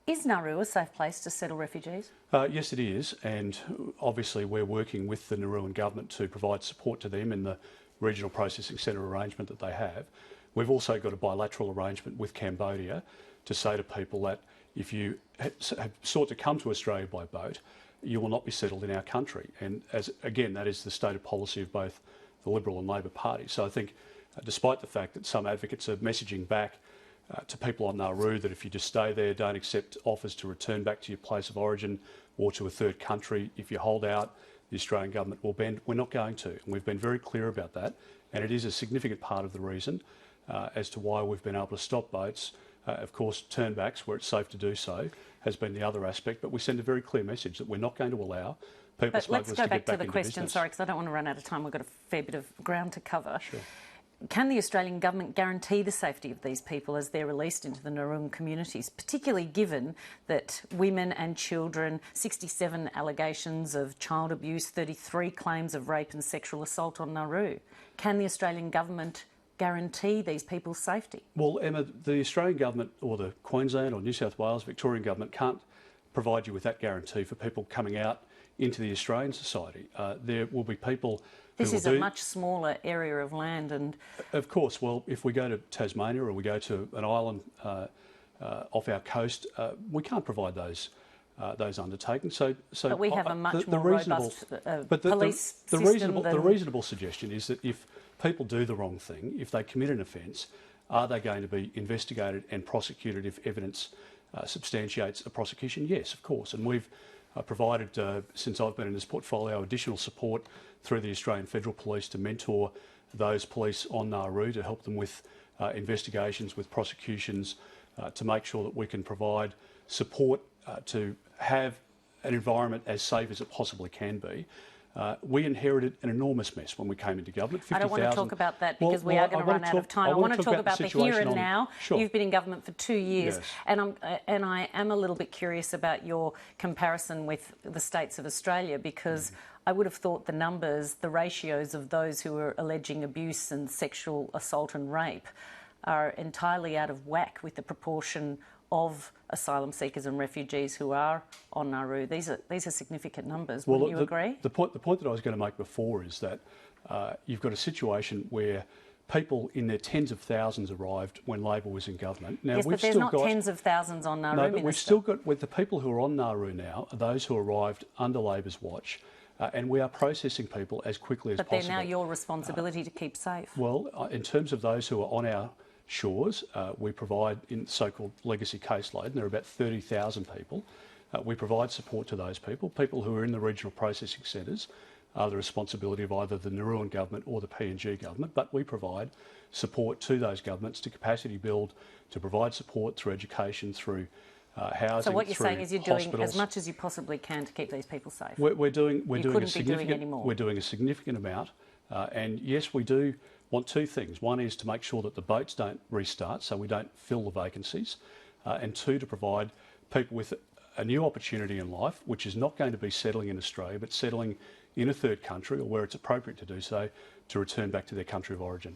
Is Nauru a safe place to settle refugees? Yes, it is, and obviously we're working with the Nauruan Government to provide support to them in the regional processing centre arrangement that they have. We've also got a bilateral arrangement with Cambodia to say to people that if you have sought to come to Australia by boat, you will not be settled in our country. And again, that is the stated policy of both the Liberal and Labor parties. So I think, despite the fact that some advocates are messaging back to people on Nauru that if you just stay there, don't accept offers to return back to your place of origin or to a third country, if you hold out, the Australian Government will bend. We're not going to. And we've been very clear about that. And it is a significant part of the reason as to why we've been able to stop boats. Of course, turnbacks where it's safe to do so has been the other aspect, but we send a very clear message that we're not going to allow people smugglers to get back into business. Let's go back to the question, sorry, because I don't want to run out of time. We've got a fair bit of ground to cover. Sure. Can the Australian Government guarantee the safety of these people as they're released into the Nauruan communities, particularly given that women and children, 67 allegations of child abuse, 33 claims of rape and sexual assault on Nauru? Can the Australian Government guarantee these people's safety? Well, Emma, the Australian Government or the Queensland or New South Wales Victorian Government can't provide you with that guarantee for people coming out into the Australian society. There will be people who This is a much smaller area of land and... Of course. Well, if we go to Tasmania or we go to an island off our coast, we can't provide those undertakings. But we have a much more robust police system The reasonable suggestion is that if people do the wrong thing, if they commit an offence, are they going to be investigated and prosecuted if evidence substantiates a prosecution? Yes, of course. And we've provided, since I've been in this portfolio, additional support through the Australian Federal Police to mentor those police on Nauru to help them with investigations, with prosecutions, to make sure that we can provide support to have an environment as safe as it possibly can be. We inherited an enormous mess when we came into government. 50, I don't want to talk about that because we are going to run out of time. I want to talk about the here and now. Sure. You've been in government for 2 years, yes. and I am a little bit curious about your comparison with the states of Australia, because I would have thought the numbers, the ratios of those who are alleging abuse and sexual assault and rape are entirely out of whack with the proportion of asylum seekers and refugees who are on Nauru. These are significant numbers. Wouldn't you agree? The point that I was going to make before is that you've got a situation where people in their tens of thousands arrived when Labor was in government. Now, yes, but there's not tens of thousands on Nauru, No, but Minister. we've still got, with the people who are on Nauru now, are those who arrived under Labor's watch, and we are processing people as quickly as possible. But they're now your responsibility to keep safe. Well, in terms of those who are on our shores, we provide in so-called legacy caseload, and there are about 30,000 people. We provide support to those people. People who are in the regional processing centres are the responsibility of either the Nauruan Government or the PNG Government, but we provide support to those governments to capacity build, to provide support through education, through housing. So what you're saying is you're doing hospitals. As much as you possibly can to keep these people safe. We're doing a significant amount, and yes, we do want two things. One is to make sure that the boats don't restart, so we don't fill the vacancies, and two, to provide people with a new opportunity in life, which is not going to be settling in Australia, but settling in a third country or where it's appropriate to do so, to return back to their country of origin.